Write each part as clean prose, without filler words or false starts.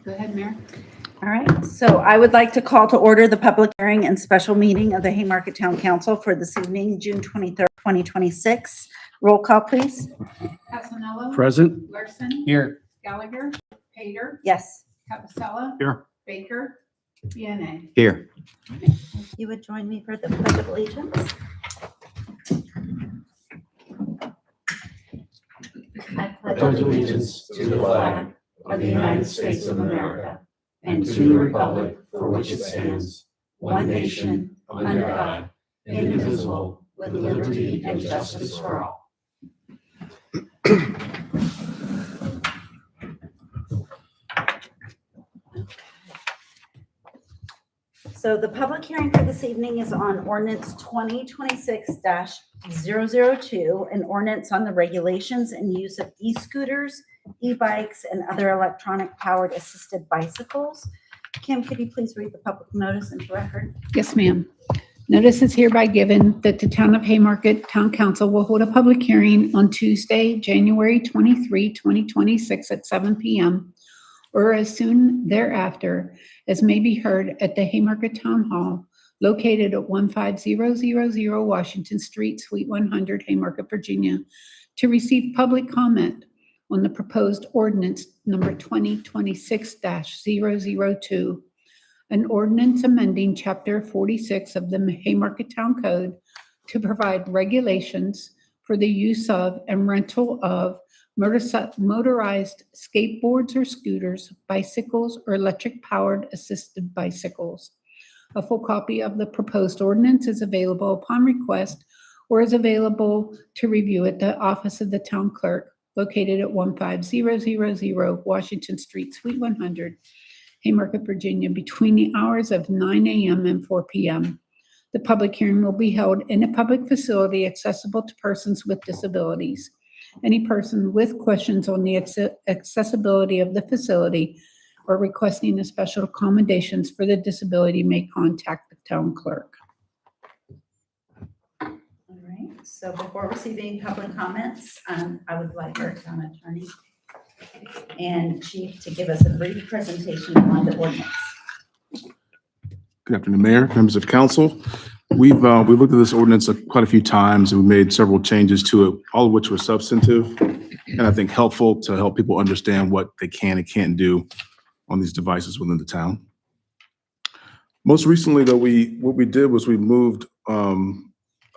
Go ahead, Mayor. All right, so I would like to call to order the public hearing and special meeting of the Haymarket Town Council for this evening, June 23rd, 2026. Roll call, please. Casanello. Present. Larson. Here. Gallagher. Pater. Yes. Capicella. Here. Baker. BNA. Here. You would join me for the Pledge of Allegiance? I pledge allegiance to the flag of the United States of America and to the republic for which it stands, one nation, under God, indivisible, with liberty and justice for all. So the public hearing for this evening is on ordinance 2026-002, an ordinance on the regulations and use of e-scooters, e-bikes, and other electronic powered assisted bicycles. Kim, could you please read the public notice into record? Yes, ma'am. Notice is hereby given that the Town of Haymarket Town Council will hold a public hearing on Tuesday, January 23, 2026 at 7 p.m. or as soon thereafter as may be heard at the Haymarket Town Hall located at 15000 Washington Street, Suite 100, Haymarket, Virginia, to receive public comment on the proposed ordinance number 2026-002, an ordinance amending Chapter 46 of the Haymarket Town Code to provide regulations for the use of and rental of motorized skateboards or scooters, bicycles, or electric-powered assisted bicycles. A full copy of the proposed ordinance is available upon request or is available to review at the office of the town clerk located at 15000 Washington Street, Suite 100, Haymarket, Virginia, between the hours of 9 a.m. and 4 p.m. The public hearing will be held in a public facility accessible to persons with disabilities. Any person with questions on the accessibility of the facility or requesting a special accommodations for the disability may contact the town clerk. All right, so before receiving public comments, I would like our town attorney and chief to give us a brief presentation on the ordinance. Good afternoon, Mayor, members of council. We've looked at this ordinance quite a few times and we made several changes to it, all of which were substantive and I think helpful to help people understand what they can and can't do on these devices within the town. Most recently, though, what we did was we moved, I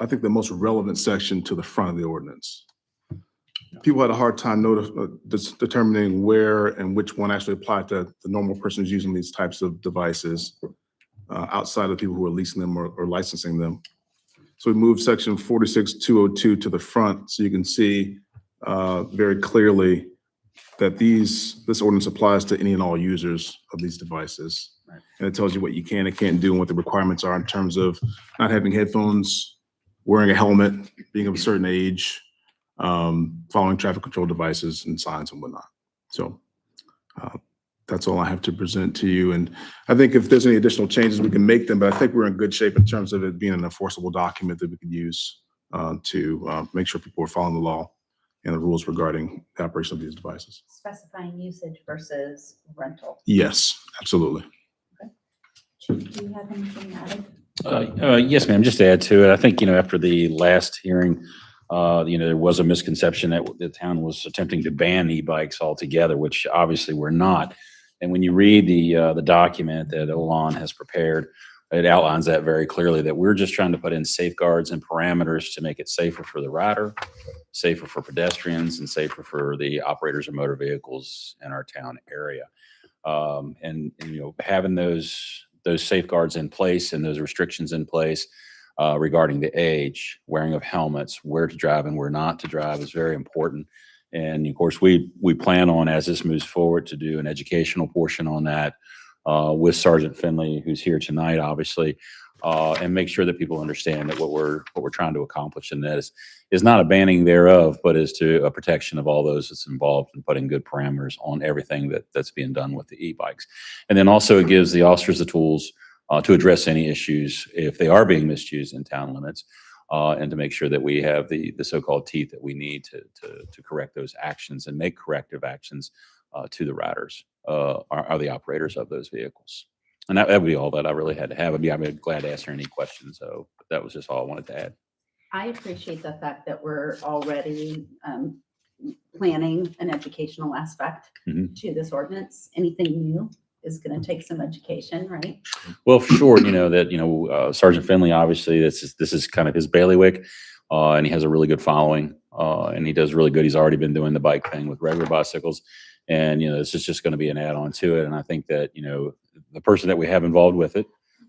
think, the most relevant section to the front of the ordinance. People had a hard time determining where and which one actually applied to the normal person who's using these types of devices. Outside of people who are leasing them or licensing them. So we moved section 46202 to the front so you can see very clearly that this ordinance applies to any and all users of these devices. Right. And it tells you what you can and can't do and what the requirements are in terms of not having headphones, wearing a helmet, being of a certain age, following traffic control devices and signs and whatnot. So that's all I have to present to you. And I think if there's any additional changes, we can make them, but I think we're in good shape in terms of it being an enforceable document that we can use to make sure people are following the law and the rules regarding the operation of these devices. Specifying usage versus rental. Yes, absolutely. Okay. Chief, do you have anything added? Yes, ma'am. Just to add to it, I think, after the last hearing, there was a misconception that the town was attempting to ban e-bikes altogether, which obviously we're not. And when you read the document that Olan has prepared, it outlines that very clearly, that we're just trying to put in safeguards and parameters to make it safer for the rider, safer for pedestrians, and safer for the operators of motor vehicles in our town area. And having those safeguards in place and those restrictions in place regarding the age, wearing of helmets, where to drive and where not to drive is very important. And of course, we plan on, as this moves forward, to do an educational portion on that with Sergeant Finley, who's here tonight, obviously, and make sure that people understand that what we're trying to accomplish in this is not a banning thereof, but is to a protection of all those that's involved in putting good parameters on everything that's being done with the e-bikes. And then also it gives the officers the tools to address any issues if they are being misused in town limits. And to make sure that we have the so-called teeth that we need to correct those actions and make corrective actions to the riders, are the operators of those vehicles. And that would be all that I really had to have. I'd be glad to answer any questions, though. But that was just all I wanted to add. I appreciate the fact that we're already planning an educational aspect Mhm. to this ordinance. Anything new is going to take some education, right? Well, for sure, Sergeant Finley, obviously, this is kind of his bailiwick, and he has a really good following, and he does really good. He's already been doing the bike thing with regular bicycles, and, this is just going to be an add-on to it. And I think that, the person that we have involved with it,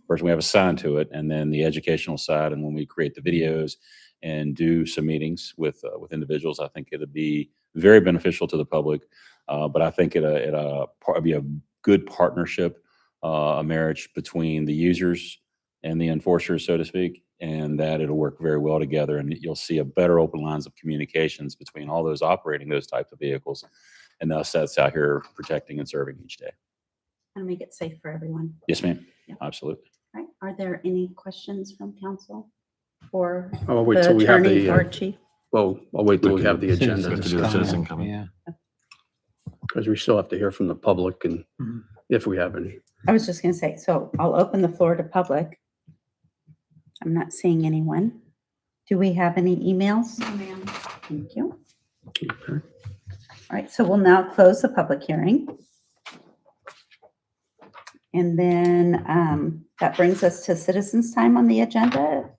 person we have assigned to it, and then the educational side, and when we create the videos and do some meetings with individuals, I think it'll be very beneficial to the public. But I think it'll be a good partnership, a marriage between the users and the enforcers, so to speak, and that it'll work very well together. And you'll see a better open lines of communications between all those operating those types of vehicles and us that's out here protecting and serving each day. And make it safe for everyone. Yes, ma'am. Yeah. Absolutely. Right. Are there any questions from council for I'll wait the till we have attorney the, or chief? well, I'll wait till we have the agenda We have to do a citizen comment. because we still have to hear from the public and Mhm. if we have any. I was just going to say, so I'll open the floor to public. I'm not seeing anyone. Do we have any emails? No, ma'am. Thank you. Okay. All right, so we'll now close the public hearing. And then that brings us to citizens' time on the agenda.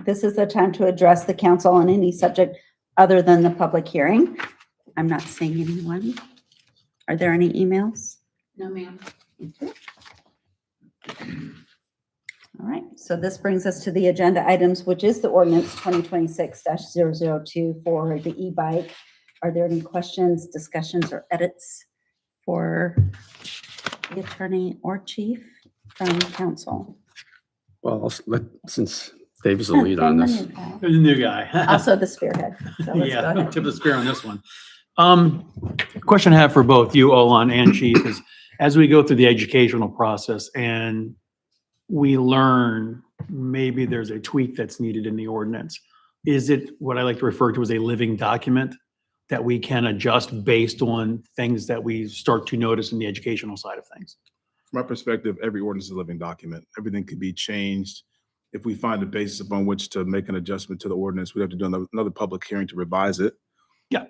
This is the time to address the council on any subject other than the public hearing. I'm not seeing anyone. Are there any emails? No, ma'am. Okay. All right, so this brings us to the agenda items, which is the ordinance 2026-002 for the e-bike. Are there any questions, discussions, or edits for the attorney or chief from council? Well, since Dave is the lead on this. There's a new guy. Also the spearhead. So let's go Yeah, ahead. tip of the spear on this one. Question I have for both you, Olon, and Chief is, as we go through the educational process and we learn maybe there's a tweak that's needed in the ordinance, is it what I like to refer to as a living document that we can adjust based on things that we start to notice in the educational side of things? From my perspective, every ordinance is a living document. Everything could be changed. If we find a basis upon which to make an adjustment to the ordinance, we'd have to do another public hearing to revise it. Yeah.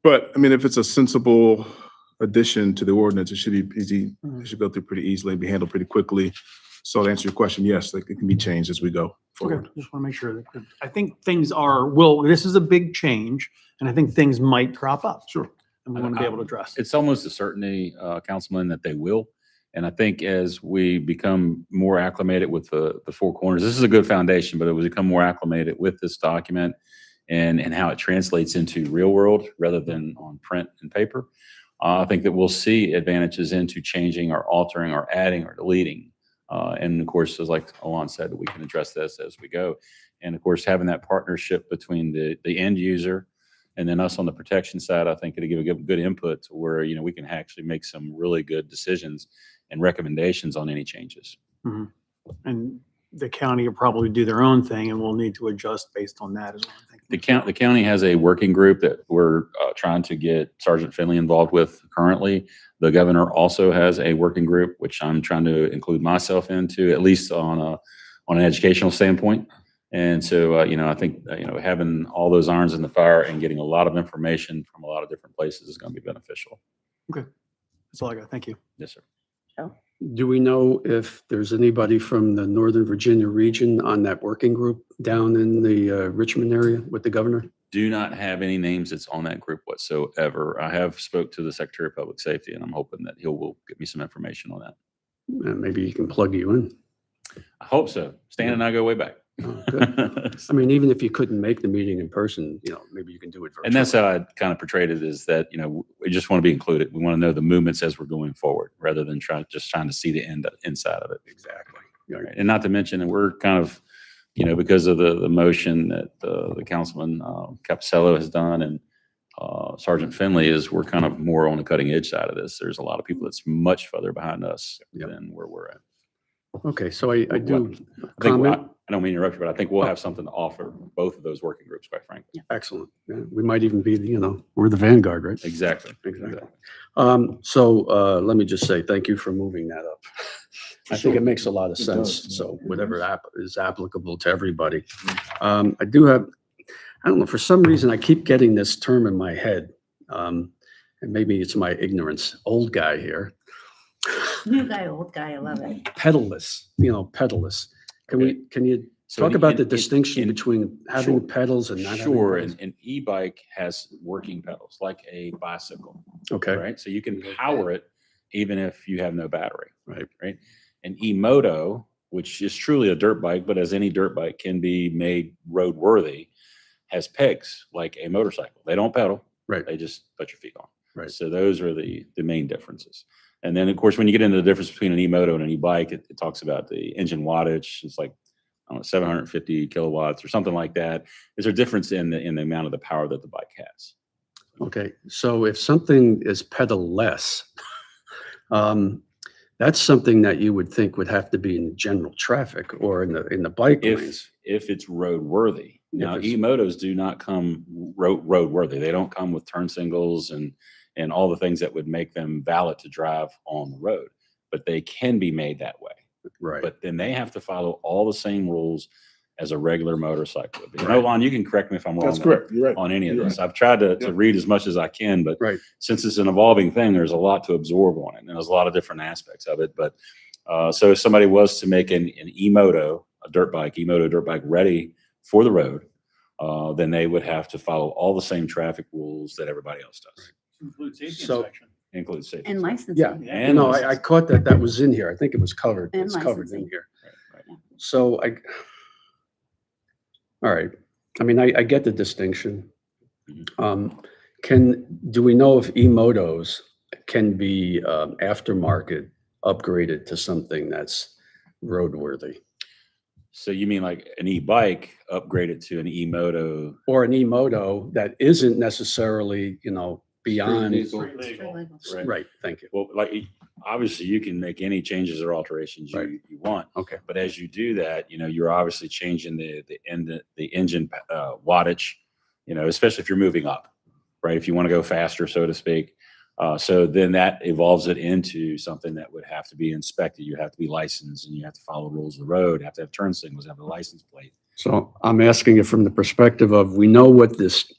But I mean, if it's a sensible addition to the ordinance, it should be easy. It should go through pretty easily and be handled pretty quickly. So to answer your question, yes, it can be changed as we go forward. Okay, just want to make sure that, I think things are, this is a big change, and I think things might crop up. Sure. And we want to be able to address. It's almost a certainty, Councilman, that they will. And I think as we become more acclimated with the four corners, this is a good foundation, but it will become more acclimated with this document and how it translates into real world rather than on print and paper. I think that we'll see advantages into changing or altering or adding or deleting. And of course, as like Alon said, we can address this as we go. And of course, having that partnership between the end user and then us on the protection side, I think it'll give a good input to where, we can actually make some really good decisions and recommendations on any changes. And the county will probably do their own thing, and we'll need to adjust based on that as well. I think. The county has a working group that we're trying to get Sergeant Finley involved with currently. The governor also has a working group, which I'm trying to include myself into, at least on an educational standpoint. And so, I think, having all those irons in the fire and getting a lot of information from a lot of different places is going to be beneficial. That's all I got. Thank you. Yes, sir. Do we know if there's anybody from the Northern Virginia region on that working group down in the Richmond area with the governor? Do not have any names that's on that group whatsoever. I have spoke to the Secretary of Public Safety, and I'm hoping that he will get me some information on that. Maybe he can plug you in. I hope so. Stan and I go way back. Oh, good. I mean, even if you couldn't make the meeting in person, maybe you can do it virtually. And that's how I kind of portrayed it, is that, we just want to be included. We want to know the movements as we're going forward rather than trying to see the inside of it. Exactly. Right. And not to mention that we're kind of, because of the motion that the Councilman Capicello has done and Sergeant Finley we're kind of more on the cutting edge side of this. There's a lot of people that's much further behind us Yep. than where we're at. Okay, so I What- do I think, comment. I don't mean to interrupt you, but I think we'll have something to offer both of those working groups, quite frankly. Excellent. Yeah, we might even be, we're the vanguard, right? Exactly. Exactly. Let me just say, thank you for moving that up. I think it makes a lot of It sense. does. So whatever is applicable to everybody. I do have, I don't know, for some reason, I keep getting this term in my head. And maybe it's my ignorance, old guy here. New guy, old guy, I love it. Pedalless, pedalless. Can you So talk in- about in- the in- distinction in- between having Sure. pedals and not having Sure, pedals? an e-bike has working pedals like a bicycle, Okay, right? So you can power it even if you have no battery. right. Right? An e-moto, which is truly a dirt bike, but as any dirt bike can be made roadworthy, has pegs like a motorcycle. They don't pedal. Right. They just put your feet on. Right. So those are the main differences. And then, of course, when you get into the difference between an e-moto and an e-bike, it talks about the engine wattage. It's like, I don't know, 750 kilowatts or something like that. There's a difference in the amount of the power that the bike has. Okay, so if something is pedal-less, that's something that you would think would have to be in general traffic or in the bike lanes. If it's roadworthy. Now, it's- e-motos do not come roadworthy. They don't come with turn signals and all the things that would make them valid to drive on the road, but they can be made that way. Right, But then they have to follow all the same rules as a regular motorcycle would be. Right. No, Lon, you can correct me if I'm wrong. That's correct. You're right. On any of You're this. I've tried to Yeah. read as much as I can, but right. since it's an evolving thing, there's a lot to absorb on it. And there's a lot of different aspects of it. But so if somebody was to make an e-moto, a dirt bike, e-moto dirt bike ready for the road, then they would have to follow all the same traffic rules that everybody else does. Include safety So- inspection. Includes safety. And inspection. licensing. Yeah, And I licensing. caught that was in here. I think it was covered. And It's covered in licensing. here. Right, right. So all right. I mean, I get the distinction. Do we know if e-motos can be aftermarket upgraded to something that's roadworthy? So you mean like an e-bike upgraded to an e-moto? Or an e-moto that isn't necessarily, beyond, Street legal. Right. right, thank you. Well, like, obviously you can make any changes or alterations Right. you want. Okay, But as you do that, you're obviously changing the engine wattage, especially if you're moving up, right? If you want to go faster, so to speak. So then that evolves it into something that would have to be inspected. You have to be licensed and you have to follow rules of the road, have to have turn signals, have a license plate. so I'm asking it from the perspective of, we know what this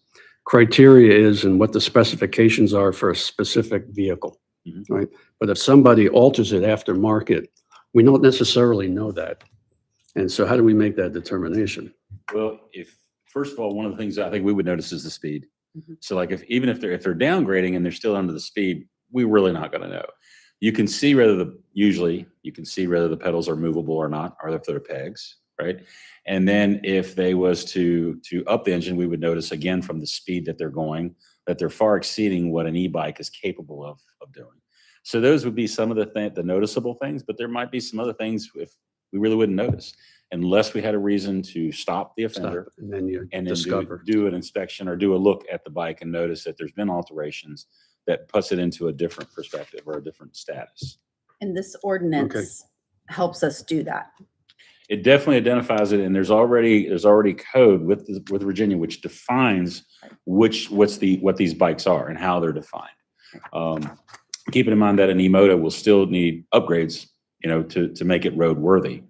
criteria is and what the specifications are for a specific vehicle, Mhm. right? But if somebody alters it aftermarket, we don't necessarily know that. And so how do we make that determination? Well, first of all, one of the things I think we would notice is the speed. Mhm. So like even if they're downgrading and they're still under the speed, we're really not going to know. You can see usually you can see whether the pedals are movable or not, or if they're pegs, right? And then if they was to up the engine, we would notice again from the speed that they're going, that they're far exceeding what an e-bike is capable of doing. So those would be some of the noticeable things, but there might be some other things if we really wouldn't notice unless we had a reason to stop the offender. Stop, and then you And then discover. do an inspection or do a look at the bike and notice that there's been alterations that puts it into a different perspective or a different status. And this ordinance helps us do that. It definitely identifies it, and there's already code with Virginia which defines what these bikes are and how they're defined. Keeping in mind that an e-moto will still need upgrades, to make it roadworthy.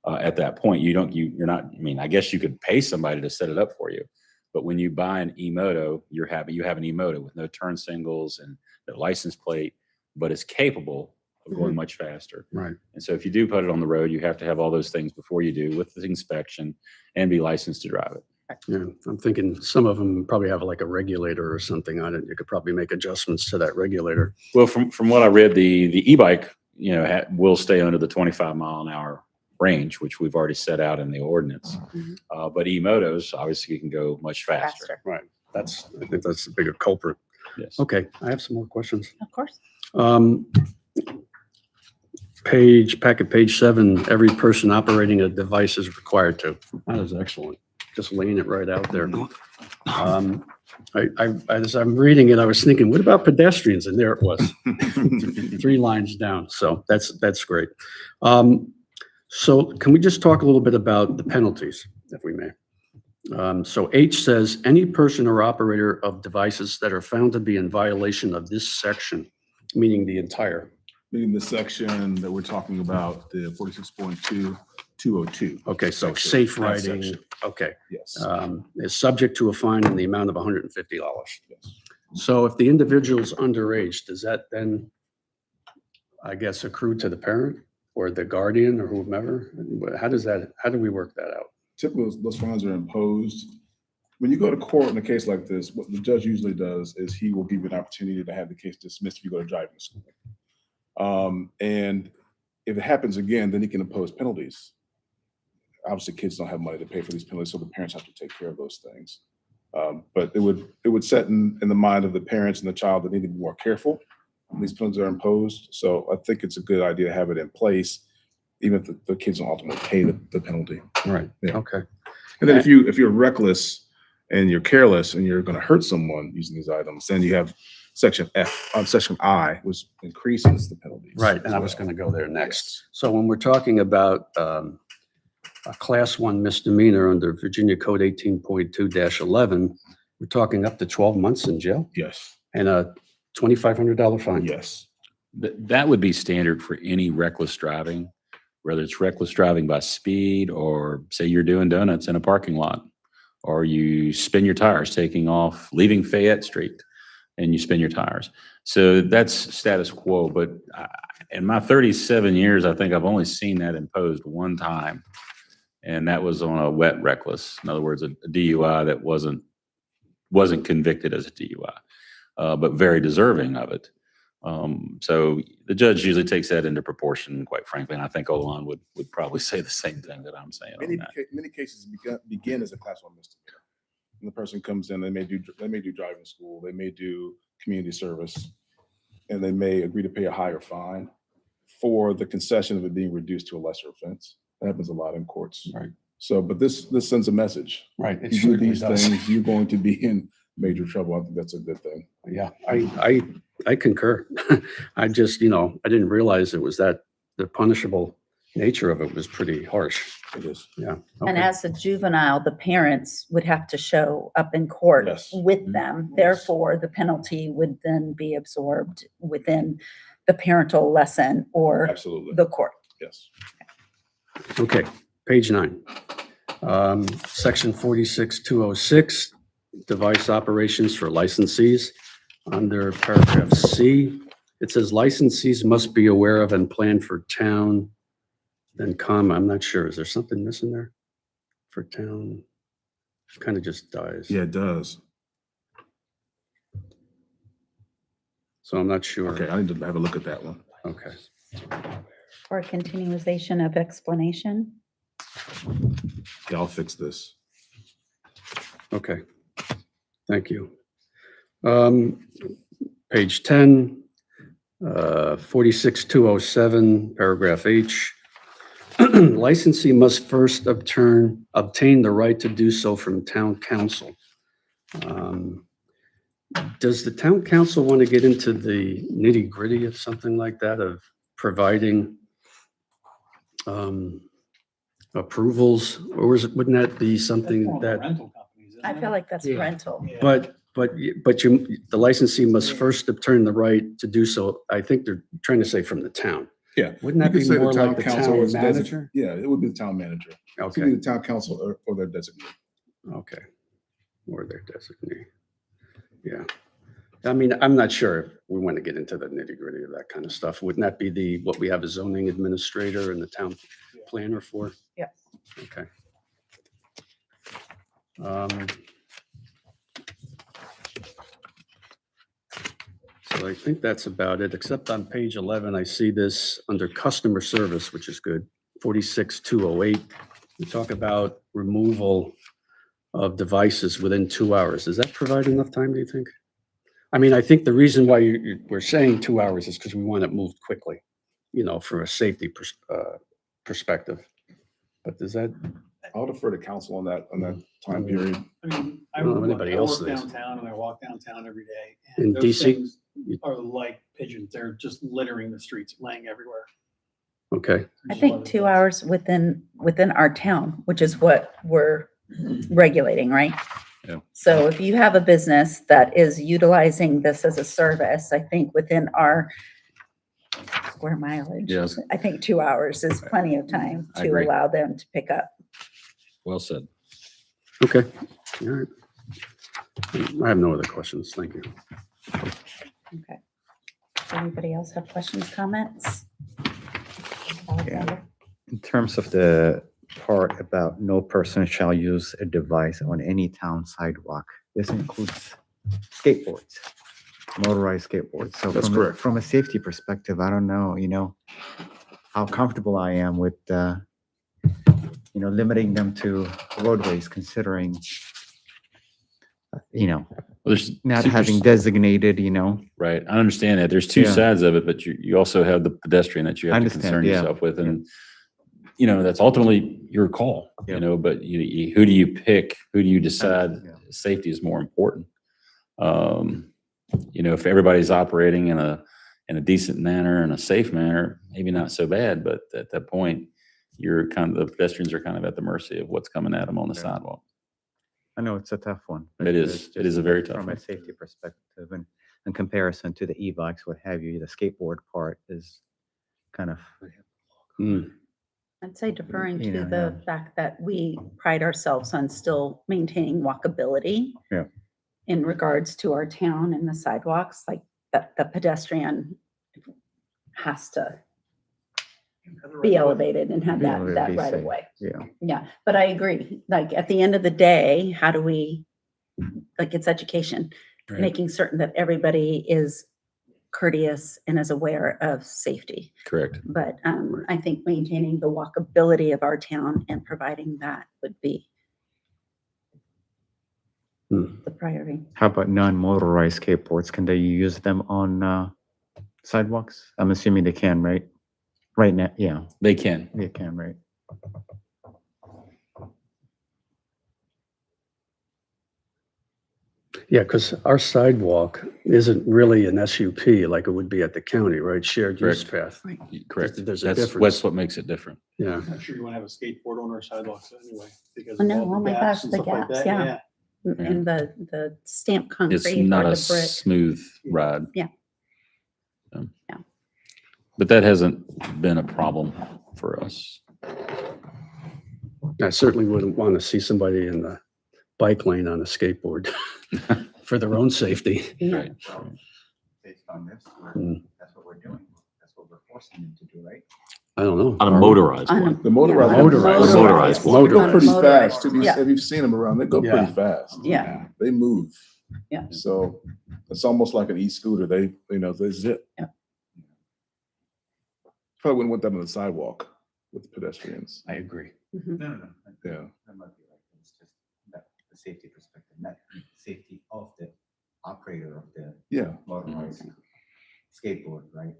At that point, you're not. I mean, I guess you could pay somebody to set it up for you, but when you buy an e-moto, you have an e-moto with no turn signals and no license plate, but it's capable of going much faster. Right. And so if you do put it on the road, you have to have all those things before you do with the inspection and be licensed to drive it. Yeah, I'm thinking some of them probably have like a regulator or something on it. You could probably make adjustments to that regulator. Well, from what I read, the e-bike, will stay under the 25 mile an hour range, which we've already set out in the ordinance. Mhm. But e-motos obviously can go much faster. Right. I think that's the bigger culprit. Yes. Okay, I have some more questions. Of course. Packet page 7, every person operating a device is required to. That is excellent. Just laying it right out there. As I'm reading it, I was thinking, what about pedestrians? And there it was, 3 lines down. So that's great. So can we just talk a little bit about the penalties, if we may? So H says, any person or operator of devices that are found to be in violation of this section, meaning the entire. In the section that we're talking about, the 46.2202. Okay, so Section, safe that riding, section. okay, Yes. is subject to a fine in the amount of $150. Yes. So if the individual's underage, does that then, I guess, accrue to the parent or the guardian or whomever? How do we work that out? Typically, those fines are imposed. When you go to court in a case like this, what the judge usually does is he will give you an opportunity to have the case dismissed if you go to driving school. And if it happens again, then he can impose penalties. Obviously, kids don't have money to pay for these penalties, so the parents have to take care of those things. But it would set in the mind of the parents and the child that need to be more careful when these penalties are imposed. So I think it's a good idea to have it in place, even if the kids don't ultimately pay the penalty. Right, Yeah. okay. And then if you're reckless and you're careless and you're going to hurt someone using these items, then you have section I, which increases the penalties. Right, and I was going to go there next. So when we're talking about a class 1 misdemeanor under Virginia Code 18.2-11, we're talking up to 12 months in jail Yes. and a $2,500 fine. Yes. That would be standard for any reckless driving, whether it's reckless driving by speed or say you're doing donuts in a parking lot, or you spin your tires leaving Fayette Street and you spin your tires. So that's status quo. But in my 37 years, I think I've only seen that imposed one time. And that was on a wet reckless. In other words, a DUI that wasn't convicted as a DUI, but very deserving of it. So the judge usually takes that into proportion, quite frankly, and I think Olan would probably say the same thing that I'm saying on that. Many cases begin as a class 1 misdemeanor. And the person comes in, they may do driving school, they may do community service, and they may agree to pay a higher fine for the concession of it being reduced to a lesser offense. That happens a lot in courts. Right. So, but this sends a message. Right, it You do certainly these does. things, you're going to be in major trouble. I think that's a good thing. Yeah, I concur. I just, I didn't realize it was that the punishable nature of it was pretty harsh. It is. Yeah. And okay. as a juvenile, the parents would have to show up in court Yes. with them. Therefore, the penalty would then be absorbed within the parental lesson or Absolutely. the court. Yes. Okay, page 9. Section 46.206, device operations for licensees. Under paragraph C, it says licensees must be aware of and plan for town, then comma, I'm not sure. Is there something missing there? For town, kind of just dies. Yeah, it does. So I'm not sure. Okay, I need to have a look at that one. Okay. Or continuation of explanation. Yeah, I'll fix this. Okay, thank you. Page 10, 46.207, paragraph H. Licensee must first obtain the right to do so from town council. Does the town council want to get into the nitty-gritty of something like that, of providing approvals, or wouldn't that be something that? Rental companies, isn't I it? feel like that's Yeah. rental. Yeah. But the licensee must first obtain the right to do so. I think they're trying to say from the town. Yeah. Wouldn't that You be could say more like the council town is manager? Yeah, it would be the town manager. It could Okay, be the town council or their designee. okay. Or their designee. Yeah. I mean, I'm not sure if we want to get into the nitty gritty of that kind of stuff. Wouldn't that be what we have a zoning administrator and the town planner for? Yes. Okay. So I think that's about it, except on page 11, I see this under customer service, which is good. 46.208, we talk about removal of devices within 2 hours. Does that provide enough time, do you think? I mean, I think the reason why we're saying 2 hours is because we want it moved quickly, from a safety perspective. But does that, I'll defer to council on that time period. I mean, I don't know if anybody else work does. downtown and I walk downtown every day. In And those DC? things are like pigeons. They're just littering the streets, laying everywhere. Okay, I think 2 hours within our town, which is what we're regulating, right? Yeah. So if you have a business that is utilizing this as a service, I think within our square mileage, Yes. I think 2 hours is plenty of time I to agree. allow them to pick up. Well said. okay. All right. I have no other questions. Thank you. Okay. Anybody else have questions, comments? Yeah. In terms of the part about no person shall use a device on any town sidewalk, this includes skateboards, motorized skateboards. So That's from correct. from a safety perspective, I don't know, how comfortable I am with, limiting them to roadways, considering, Well, there's not two- having designated, Right. I understand that. There's two Yeah. sides of it, but you also have the pedestrian that you I have to understand, concern yeah. yourself with. And, that's ultimately your call, Yeah. but who do you pick? Who do you decide Yeah. safety is more important? If everybody's operating in a decent manner and a safe manner, maybe not so bad, but at that point, the pedestrians are kind of at the mercy of what's coming at them on the Yeah. sidewalk. I know it's a tough one. It is. It's It is just a very tough From one. a safety perspective and in comparison to the e-bikes, what have you, the skateboard part is kind of, Hmm. I'd say deferring You to know, the yeah. fact that we pride ourselves on still maintaining walkability. Yeah. In regards to our town and the sidewalks, like the pedestrian has to be elevated and have Be that, able to that be right of safe. way. yeah. Yeah, but I agree. Like at the end of the day, how do we, like it's education, Right. making certain that everybody is courteous and is aware of safety. Correct. But I think maintaining the walkability of our town and providing that would be Hmm. the priority. How about non-motorized skateboards? Can they use them on sidewalks? I'm assuming they can, right? Right now, yeah, They can. they can, right? Yeah, because our sidewalk isn't really an SUP like it would be at the county, right? Shared use path. Correct. There's a That's difference. what makes it different. Yeah. I'm not sure you want to have a skateboard on our sidewalks anyway, because Oh, of no, all oh the my gaps gosh, and the stuff like gaps, that. yeah. And the stamped concrete It's or not a the brick. smooth ride. Yeah. So, Yeah. But that hasn't been a problem for us. I certainly wouldn't want to see somebody in the bike lane on a skateboard for their own safety. Right. Based on this, Hmm. that's what we're doing. That's what we're forcing them to do, right? I don't know. On a motorized On a- one. The motorized. yeah, on a Motorized. Motorized They one. go On a pretty motorized fast. one. Yeah. If you've seen them around, they go Yeah. pretty fast. Yeah. They move. Yeah. So it's almost like an e-scooter. They zip. Yeah. Probably wouldn't want that on the sidewalk with pedestrians. I agree. Mhm. No. Yeah. That might be right. It's just that the safety perspective, not the safety of the operator of the Yeah. motorized skateboard, right?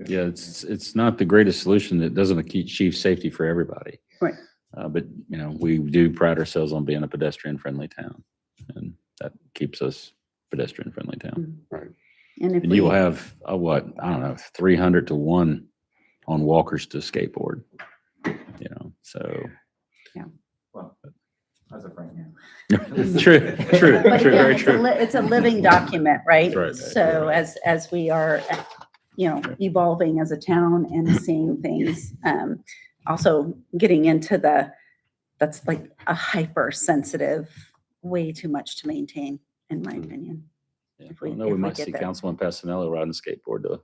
Yeah, it's not the greatest solution. It doesn't achieve safety for everybody. Right. But, we do pride ourselves on being a pedestrian-friendly town, and that keeps us pedestrian-friendly town. And if And you will we, have, I don't know, 300 to 1 on walkers to skateboard, so. Well, as of right now. True, but again, very it's true. it's a living document, right? Right. So as we are, evolving as a town and seeing things, also getting into that's like a hypersensitive, way too much to maintain, in my opinion. Yeah, if we- I know if we we might get see there. Councilman Passanello riding a skateboard though.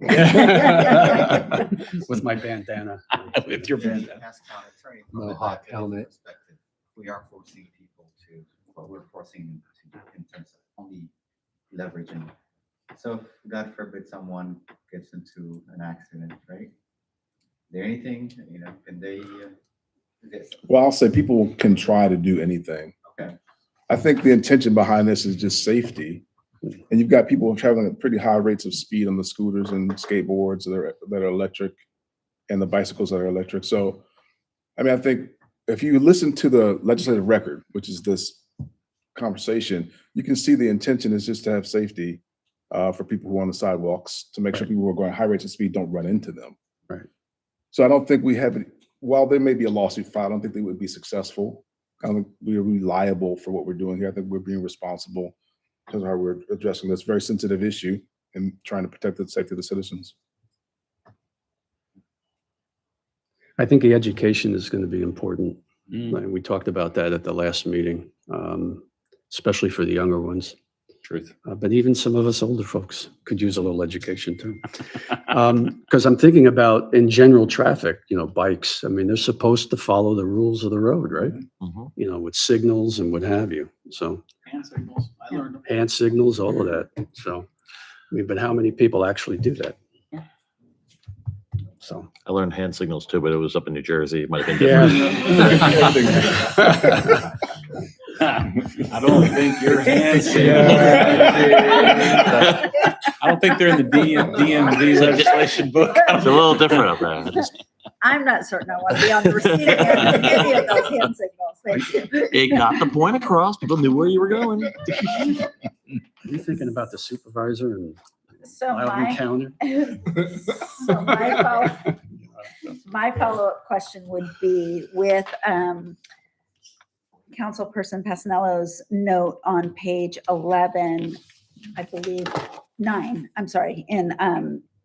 With my bandana. With your From bandana. a No liability hot helmet. perspective, we are forcing people to, what we're forcing them to do in terms of only leveraging. So if, God forbid, someone gets into an accident, right? Is there anything, can they, this, Well, I'll say people can try to do anything. okay, I think the intention behind this is just safety. And you've got people traveling at pretty high rates of speed on the scooters and skateboards that are electric and the bicycles that are electric. So, I think if you listen to the legislative record, which is this conversation, you can see the intention is just to have safety for people who are on the sidewalks, to make sure people who are going high rates of speed don't run into them. Right. So I don't think we have, while there may be a lawsuit filed, I don't think they would be successful. I don't think we are reliable for what we're doing here. I think we're being responsible because how we're addressing this very sensitive issue and trying to protect the safety of the citizens. I think the education is going to be important. Mm, Like, we talked about that at the last meeting, especially for the younger ones. Truth. But even some of us older folks could use a little education too. Because I'm thinking about in general traffic, bikes. I mean, they're supposed to follow the rules of the road, right? With signals and what have you. So Hand signals. I learned them. hand signals, all of that. So, but how many people actually do that? Yeah. So. I learned hand signals too, but it was up in New Jersey. It might have been different. I don't think your hands. I don't think they're in the DMV legislation book. It's a little different up there. I'm not certain I want to be on the receiving end of any of those hand signals. Thank you. It got the point across. People knew where you were going. Are you thinking about the supervisor and So loud encounter? so my follow-up question would be with Councilperson Passanello's note on page 11, I believe 9, I'm sorry, in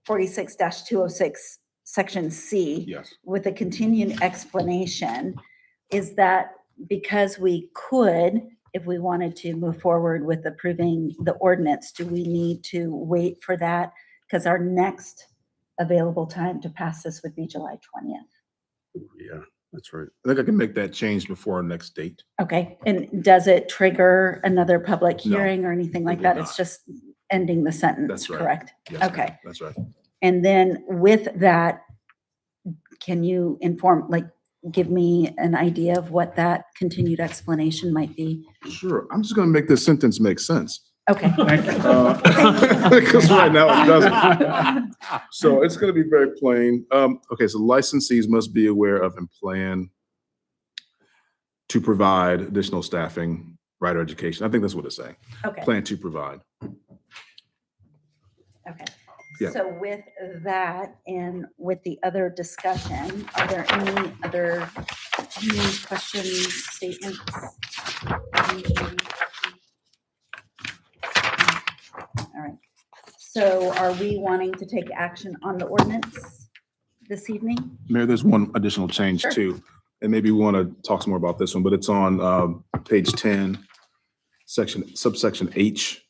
46-206, section C. Yes. With a continued explanation, is that because we could, if we wanted to move forward with approving the ordinance, do we need to wait for that? Because our next available time to pass this would be July 20th. Yeah, that's right. I think I can make that change before our next date. Okay, and does it trigger another public No, hearing or anything like will that? not. It's just ending the sentence, That's right. correct? Yes, ma'am. Okay. That's right. And then with that, can you give me an idea of what that continued explanation might be? Sure. I'm just going to make this sentence make sense. Okay. Because right now it doesn't. So it's going to be very plain. Okay, so licensees must be aware of and plan to provide additional staffing, rider education. I think that's what it's saying. Okay. Plan to provide. Okay. Yeah. So with that and with the other discussion, are there any other questions, statements? All right. So are we wanting to take action on the ordinance this evening? Mayor, there's one additional change Sure. too. And maybe we want to talk some more about this one, but it's on page 10, subsection H.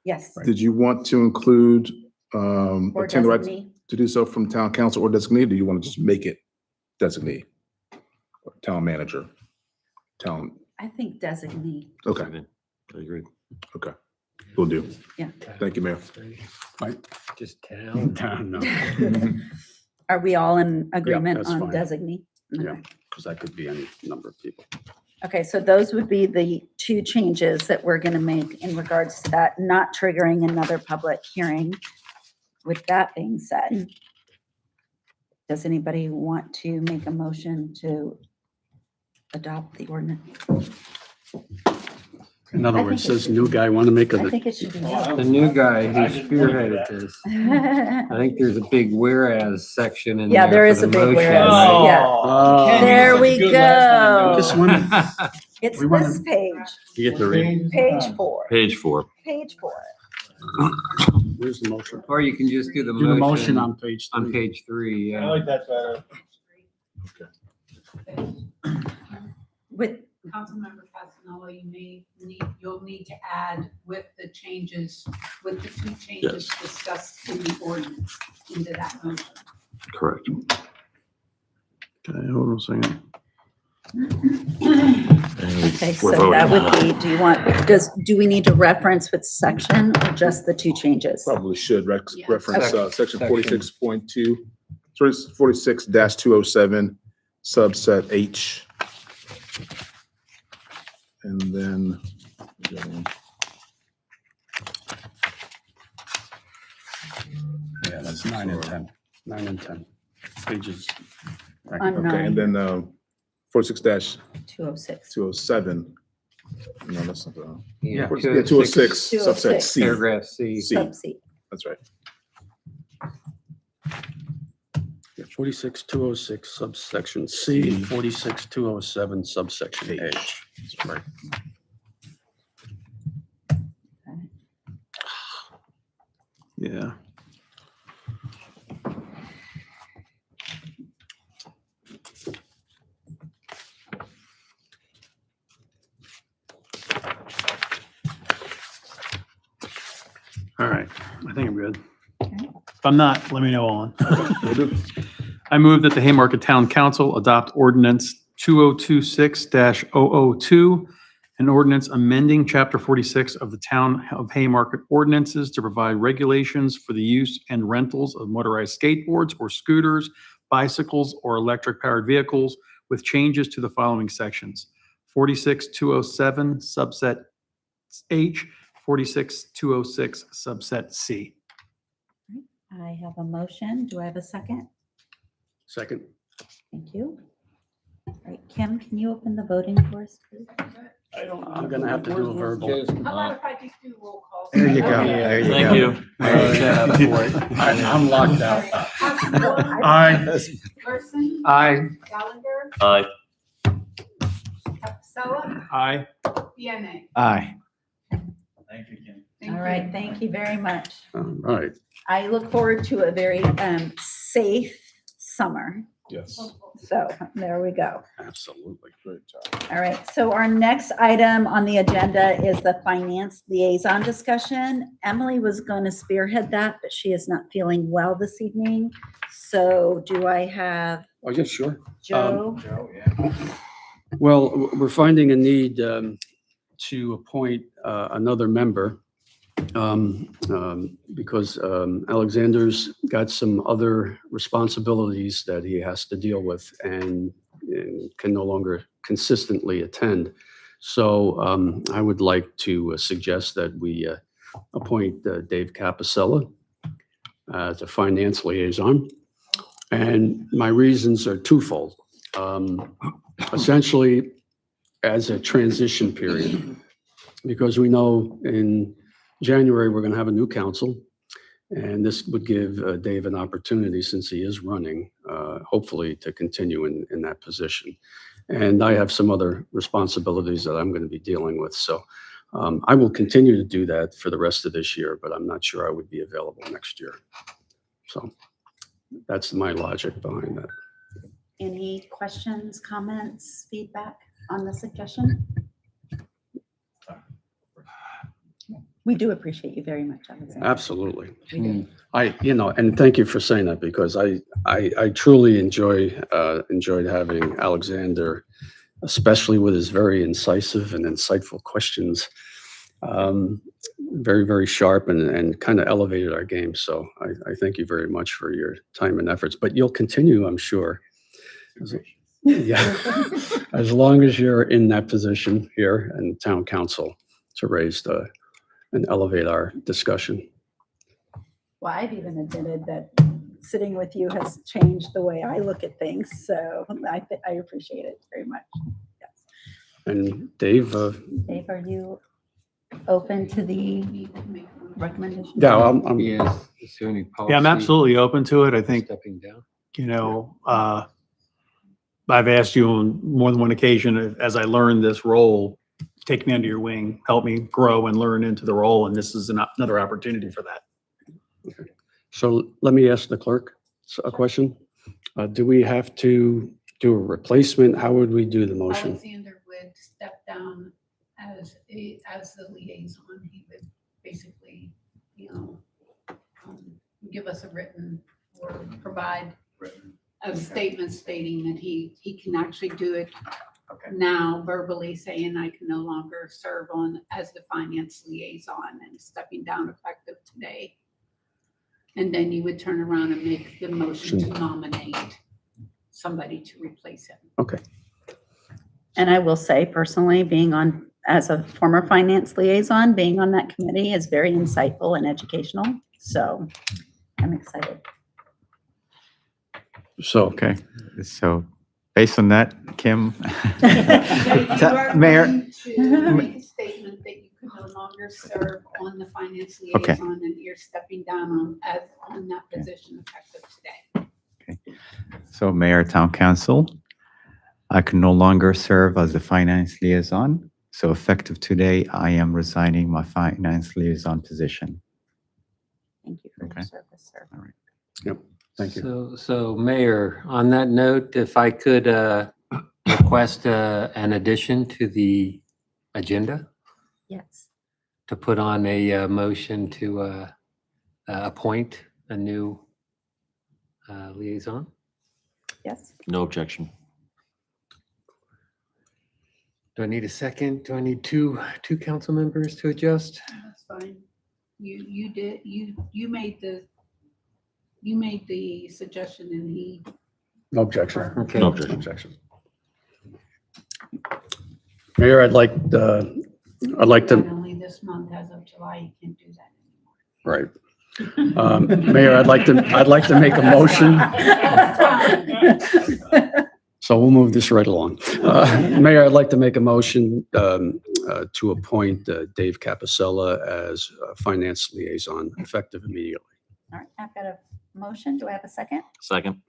Yes. Did you want to include Or obtain the right designee? to do so from town council or designee? Or do you want to just make it designee? Or town manager? Town, I think designee. okay, I agree. okay. Will do. Yeah. Thank you, Mayor. Just town. No. Are we all in agreement that's on fine. designee? Yeah, Okay. because that could be any number of people. Okay, so those would be the two changes that we're going to make in regards to that, not triggering another public hearing. With that being said, does anybody want to make a motion to adopt the ordinance? In other I words, think it says should new guy want to make I a, think it should be. The new guy who spearheaded this. I think there's a big whereas section in there. Yeah, there for is the a big motion. whereas, Oh. yeah. Oh. There we go. Just one. It's We wanna- this page, You get to read page 4, page 4. page 4. Where's the motion? Or you can just do the Do the motion motion on page on 3. page 3. I Yeah. like that better. With, Councilmember Casanello, you'll need to add with the changes, with the two changes discussed in the ordinance into that motion. Correct. Okay, hold on a second. okay, so that would be, do we need to reference which section or just the two changes? Probably should Yeah. reference section Section. 46.2, sorry, 46-207, subset H. And then, Yeah, that's 9 and 10. 9 and 10 pages. On okay, and 9, then 46-207. 206. No, that's not the, Yeah, yeah, 206, 206. subset C. Paragraph C. C, Sub C. that's right. 46206 subsection C, 46207 subsection H. Right. Yeah. All right, I think I'm good. Okay. If I'm not, let me know, Owen. I move that the Haymarket Town Council adopt ordinance 2026-002, an ordinance amending Chapter 46 of the Town of Haymarket ordinances to provide regulations for the use and rentals of motorized skateboards or scooters, bicycles, or electric-powered vehicles with changes to the following sections: 46207 subset H, 46206 subset C. I have a motion. Do I have a second? Second. Thank you. All right, Kim, can you open the voting for us, please? I'm gonna have to do a verbal. How about if I just do roll call? There you go. Okay. There you Thank go. you. I'm locked out. Aye. Person, Aye. Gallagher, Aye. Capsella, Aye. DNA. Aye. Thank you, Kim. Thank All you. right, thank you very much. All right. I look forward to a very safe summer. Yes. So there we go. Absolutely. All right, so our next item on the agenda is the finance liaison discussion. Emily was going to spearhead that, but she is not feeling well this evening. So do I have Oh, yeah, sure. Joe? Well, we're finding a need to appoint another member because Alexander's got some other responsibilities that he has to deal with and can no longer consistently attend. So I would like to suggest that we appoint Dave Capicella as a finance liaison. And my reasons are twofold. Essentially, as a transition period, because we know in January, we're going to have a new council, and this would give Dave an opportunity, since he is running, hopefully to continue in that position. And I have some other responsibilities that I'm going to be dealing with. So I will continue to do that for the rest of this year, but I'm not sure I would be available next year. So that's my logic behind that. Any questions, comments, feedback on the suggestion? We do appreciate you very much, Alexander. Absolutely. We do. And thank you for saying that, because I truly enjoyed having Alexander, especially with his very incisive and insightful questions. Very, very sharp and kind of elevated our game. So I thank you very much for your time and efforts, but you'll continue, I'm sure. Yeah, as long as you're in that position here in town council to raise and elevate our discussion. Well, I've even admitted that sitting with you has changed the way I look at things. So I appreciate it very much. Yes. And Dave, Dave, are you open to the recommendation? yeah, I'm Yes, assuming policy. Yeah, I'm absolutely open to it. I think, Stepping down. I've asked you on more than one occasion, as I learned this role, take me under your wing, help me grow and learn into the role. And this is another opportunity for that. So let me ask the clerk a question. Do we have to do a replacement? How would we do the motion? Alexander would step down as the liaison. He would basically, give us a written or provide a statement stating that he can actually do it now, verbally saying I can no longer serve as the finance liaison and stepping down effective today. And then you would turn around and make the motion to nominate somebody to replace him. Okay. And I will say personally, being on, as a former finance liaison, being on that committee is very insightful and educational. So I'm excited. So, Okay, so based on that, Kim. So you are Mayor. going to make a statement that you can no longer serve on the finance Okay. liaison and you're stepping down on that position effective today. So Mayor, Town Council, I can no longer serve as the finance liaison. So effective today, I am resigning my finance liaison position. Thank you for your Okay. service, sir. Thank you. So Mayor, on that note, if I could request an addition to the agenda Yes. to put on a motion to appoint a new liaison. Yes. No objection. Do I need a second? Do I need two council members to adjust? That's fine. You did, you made the suggestion and he. No objection. Okay. No No objection. objection. Mayor, I'd like to, Only this month as of July, you can't do that anymore. right. Mayor, I'd like to make a motion. So we'll move this right along. Mayor, I'd like to make a motion to appoint Dave Capicella as finance liaison effective immediately. All right, I've got a motion. Do I have a second? Second.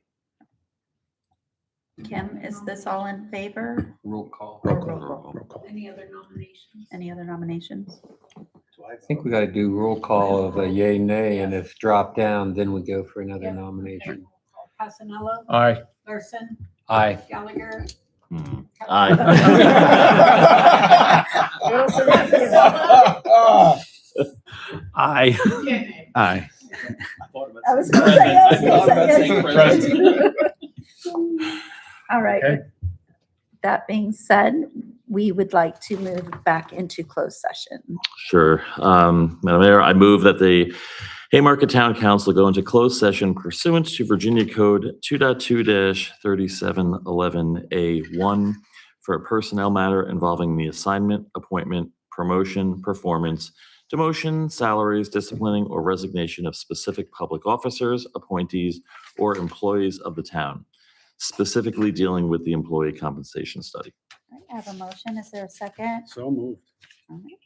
Kim, is this all in favor? Roll call. Roll Or call. roll Roll call. Any other nominations? Any other nominations? I think we got to do roll call of a yay, nay, and if drop down, then we go for another Yep. nomination. Passanella, Aye. Larson, Aye. Gallagher. Aye. Aye. Kenny. Aye. I was gonna say yes, yes. All right. Okay. That being said, we would like to move back into closed session. Sure. Madam Mayor, I move that the Haymarket Town Council go into closed session pursuant to Virginia Code 2.2-3711A1 for a personnel matter involving the assignment, appointment, promotion, performance, demotion, salaries, disciplining, or resignation of specific public officers, appointees, or employees of the town, specifically dealing with the employee compensation study. All right, I have a motion. Is there a second? So moved. All right.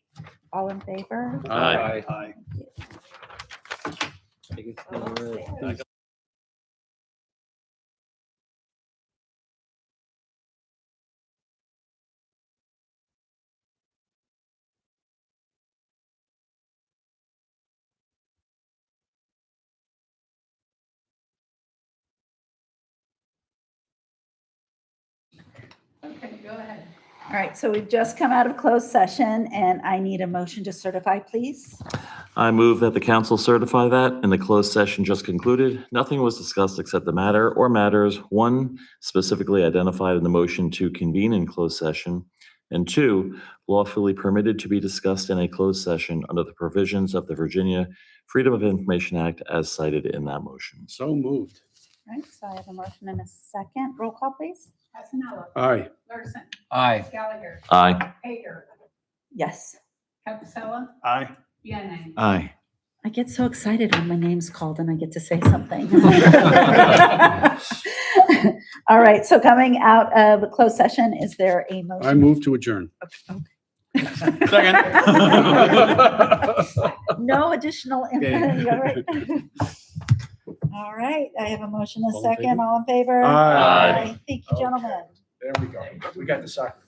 All in favor? Aye. Aye. Okay, go ahead. All right, so we've just come out of closed session and I need a motion to certify, please. I move that the council certify that in the closed session just concluded, nothing was discussed except the matter or matters, one, specifically identified in the motion to convene in closed session, and two, lawfully permitted to be discussed in a closed session under the provisions of the Virginia Freedom of Information Act as cited in that motion. So moved. All right, so I have a motion and a second. Roll call, please. Passanella, Aye. Larson, Aye. Gallagher, Aye. Hager, Yes. Capicella, Aye. Yanni. Aye. I get so excited when my name's called and I get to say something. All right, so coming out of a closed session, is there a motion? I move to adjourn. No additional input. All right. All right, I have a motion, a All in second. favor? All in favor? Aye. Thank you, gentlemen. There we go. We got the soccer.